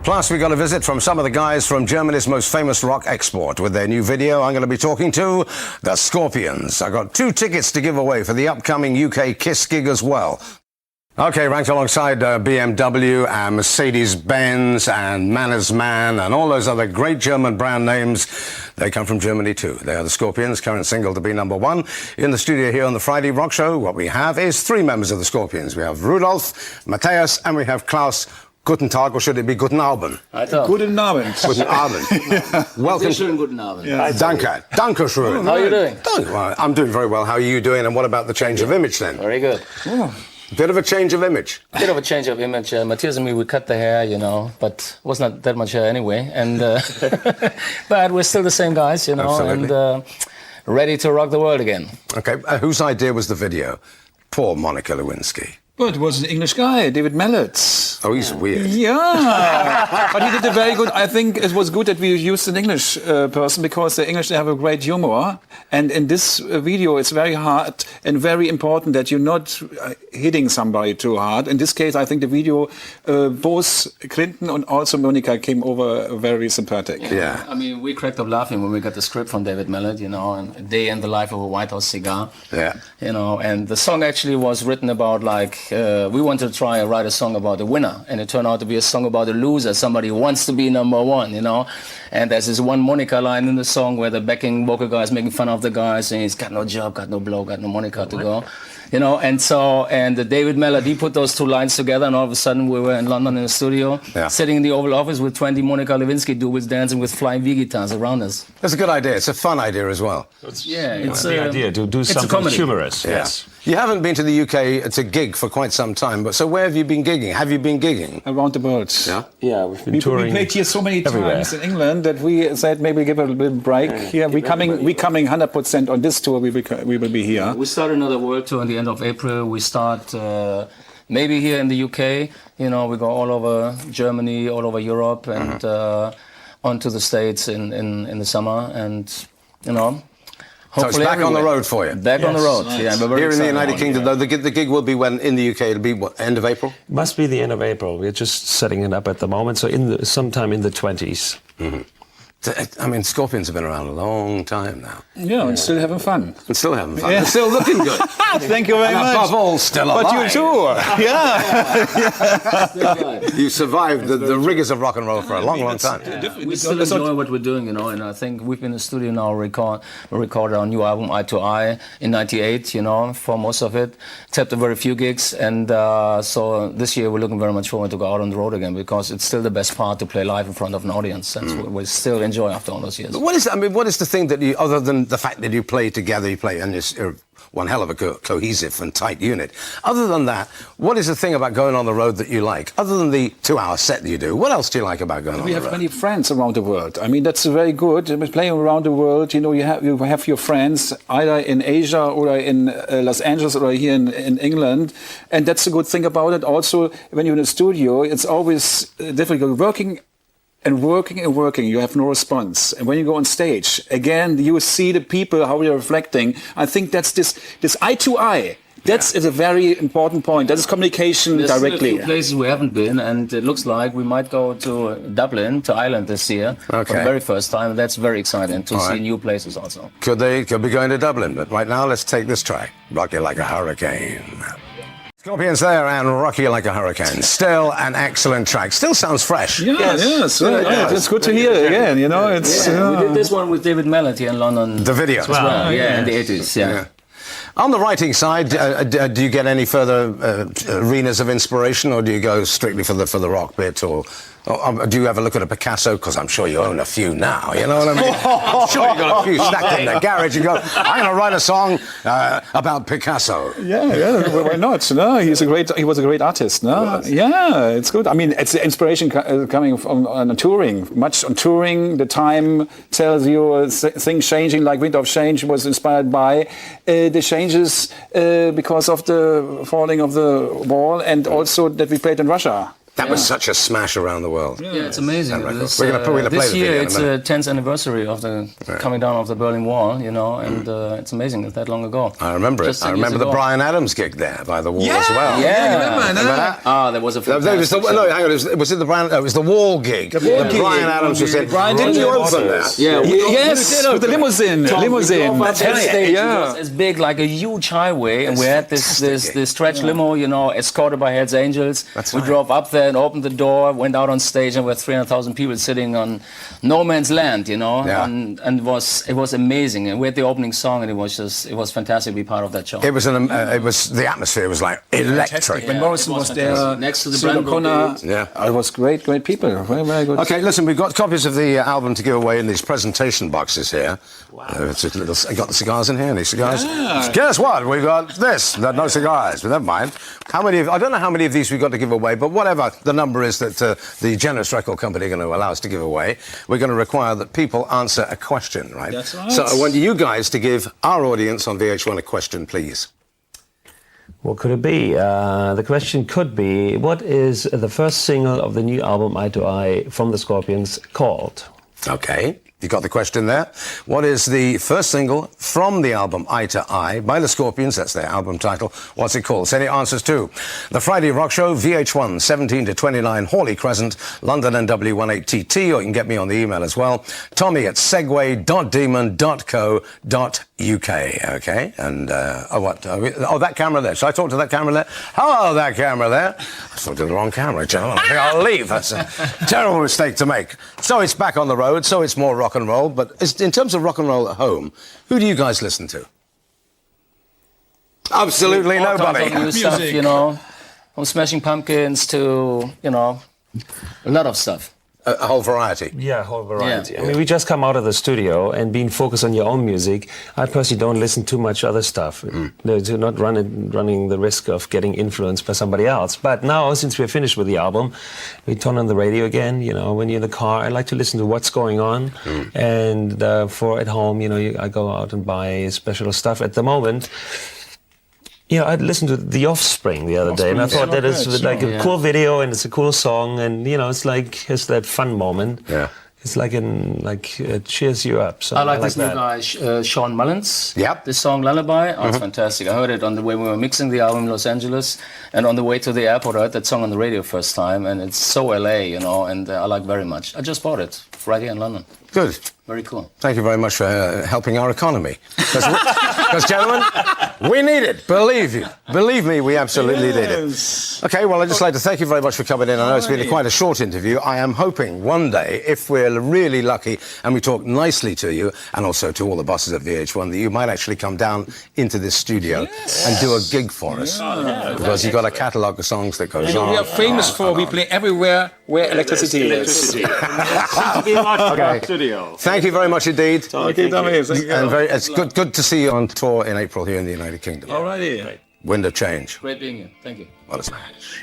Plus, we got a visit from some of the guys from Germany's most famous rock export. With their new video, I'm going to be talking to the Scorpions. I got 2 tickets to give away for the upcoming UK Kiss gig as well. Okay, ranked alongside BMW and Mercedes-Benz and Manners Man and all those other great German brand names. They come from Germany too. They are the Scorpions, current single to be #1. In the studio here on the Friday Rock Show, what we have is 3 members of the Scorpions. We have Rudolf, Matthias, and we have Klaus. Guten Tag, or should it be Guten Abend? Guten Abend. Guten Abend. Welcome. Guten Abend. Yeah. Danke. Danke schön. How are you doing? Well, I'm doing very well. How are you doing? And what about the change of image then? Very good. Oh. Bit of a change of image. Bit of a change of image. Matthias and me, we cut the hair, you know, but was not that much hair anyway. And but we're still the same guys, you know, Absolutely. and ready to rock the world again. Okay, whose idea was the video? Poor Monica Lewinsky. Well, it was an English guy, David Mallet. Oh, he's weird. Yeah, but he did a very good. I think it was good that we used an English person because the English, they have a great humor. And in this video, it's very hard and very important that you're not hitting somebody too hard. In this case, I think the video, both Clinton and also Monica came over very sympathetic. Yeah. I mean, we cracked up laughing when we got the script from David Mallet, you know, and A Day in the Life of a White House Cigar. Yeah. You know, and the song actually was written about like, we wanted to try and write a song about the winner, and it turned out to be a song about the loser, somebody who wants to be #1, you know. And there's this one Monica line in the song where the backing vocal guy is making fun of the guy, saying he's got no job, got no blow, got no Monica to go. You know, and so, and David Mallet, he put those 2 lines together, and all of a sudden we were in London in the studio, sitting in the Oval Office with 20 Monica Lewinsky dudes dancing with flying V guitars around us. That's a good idea. It's a fun idea as well. It's the idea to do something humorous. Yeah. Yes. You haven't been to the UK to gig for quite some time, but so where have you been gigging? Have you been gigging? Around the world. Yeah? Yeah, we've been touring. We played here so many everywhere. times in England that we said maybe give a little break. Here we coming 100% on this tour. We will be here. We start another world tour at the end of April. We start maybe here in the UK. You know, we go all over Germany, all over Europe, and on to the States in the summer. And you know. So it's back on the road for you? Back on the road, nice. yeah. Here in the United Kingdom, though, the gig will be when, in the UK, it'll be, what, end of April? Must be the end of April. We're just setting it up at the moment, so sometime in the 20s. Mm-hmm. I mean, Scorpions have been around a long time now. Yeah, and still having fun. And still having fun. Yeah. And still looking good. Thank you very and much. above all, still alive. But you too. Yeah. You survived the rigors of rock and roll for a long, long time. We still enjoy what we're doing, you know, and I think we've been in the studio now, recorded our new album, Eye to Eye, in '98, you know, for most of it, except a very few gigs. And so this year we're looking very much forward to go out on the road again, because it's still the best part to play live in front of an audience. That's what we still enjoy after all those years. But what is, I mean, what is the thing that you, other than the fact that you play together, you play, and you're one hell of a cohesive and tight unit. Other than that, what is the thing about going on the road that you like? Other than the 2-hour set that you do, what else do you like about going on the road? We have many friends around the world. I mean, that's very good. Playing around the world, you know, you have your friends either in Asia or in Los Angeles or here in England, and that's a good thing about it. Also, when you're in a studio, it's always difficult working. And working, you have no response. And when you go on stage, again, you see the people, how they're reflecting. I think that's this eye to eye. That is a very important point. That is communication directly. There's a few places we haven't been, and it looks like we might go to Dublin, to Ireland this year, for the very first time. That's very exciting to see new places also. Could be going to Dublin, but right now, let's take this track, Rock You Like a Hurricane. Scorpions there and Rock You Like a Hurricane. Still an excellent track. Still sounds fresh. Yes. It's good to hear again. You know, it's. We did this one with David Mallet here in London. The video as well. Yeah, in the 80s. Yeah. On the writing side, do you get any further arenas of inspiration, or do you go strictly for the rock bit, or do you ever look at a Picasso? Because I'm sure you own a few now, you know what I mean? I'm sure you got a few stacked in the garage. You go, I'm going to write a song about Picasso. Yeah, why not? No, he was a great artist. No, yeah, it's good. I mean, it's the inspiration coming from on touring. Much on touring, the time tells you things changing, like Wind of Change was inspired by the changes because of the falling of the wall, and also that we played in Russia. That was such a smash around the world. Yeah, it's amazing. This, we're going to play this the year video it's the 10th anniversary of the coming down of the Berlin Wall, you know, and it's amazing it's that long ago. I remember it. I remember the Brian Adams gig there by the wall as well. Yeah, remember that? Ah, there was a fantastic no, hang on. Was it the Brian? It was the Wall gig. The Brian Adams was in. Brian, didn't you open that? Yeah, yes, with the limousine. That's stage. It was as big like a huge highway, and we had this stretch limo, you know, escorted by Hells Angels. We drove up there and opened the door, went out on stage, and we had 300,000 people sitting on no man's land, you know, and it was amazing. And we had the opening song, and it was fantastic to be part of that show. It was the atmosphere was like electric. When Morrison was there, next to the Brand. Yeah, it was great people, very, very good. Okay, listen, we've got copies of the album to give away in these presentation boxes here. Wow. I got the cigars in here. Any cigars? Yeah. Guess what? We've got this. No cigars, but never mind. I don't know how many of these we've got to give away, but whatever the number is that the generous record company are going to allow us to give away, we're going to require that people answer a question, right? That's right. So I want you guys to give our audience on VH1 a question, please. What could it be? The question could be, what is the first single of the new album Eye to Eye from the Scorpions called? Okay. You got the question there. What is the first single from the album Eye to Eye by the Scorpions? That's their album title. What's it called? Send your answers to The Friday Rock Show, VH1, 17 to 29 Hawley Crescent, London NW18TT, or you can get me on the email as well. Tommy@segway.demon.co.uk. Okay? And, that camera there. Should I talk to that camera there? Hello, that camera there. I talked to the wrong camera, gentlemen. I think I'll leave. That's a terrible mistake to make. So it's back on the road, so it's more rock and roll, but in terms of rock and roll at home, who do you guys listen to? Absolutely nobody. New stuff, you know, from Smashing Pumpkins to, you know, a lot of stuff. A whole variety. Yeah, a whole variety. Yeah. I mean, we just come out of the studio and being focused on your own music. I personally don't listen too much other stuff. To not running the risk of getting influenced by somebody else. But now, since we're finished with the album, we turn on the radio again. You know, when you're in the car, I like to listen to what's going on. And for at home, you know, I go out and buy special stuff. At the moment, you know, I listened to The Offspring the other day, and I thought that it's like a cool video and it's a cool song, and you know, it's that fun moment. Yeah, it's like it cheers you up. So I like this new guy, Sean Mullins. Yep. This song Lullaby. Oh, it's fantastic. I heard it on the way we were mixing the album in Los Angeles, and on the way to the airport, I heard that song on the radio first time, and it's so LA, you know, and I like very much. I just bought it right here in London. Good. Very cool. Thank you very much for helping our economy. Because, gentlemen, we need it. Believe me, we absolutely need it. Okay, well, I'd just like to thank you very much for coming in. I know it's been quite a short interview. I am hoping one day, if we're really lucky and we talk nicely to you, and also to all the bosses at VH1, that you might actually come down into this studio and do a gig for us. Because you've got a catalogue of songs that goes on. We are famous for we play everywhere where electricity is. Okay. Thank you very much indeed. Okay, Tommy. It's good to see you on tour in April here in the United Kingdom. Alrighty. Wind of change. Great being here. Thank you. What a smash.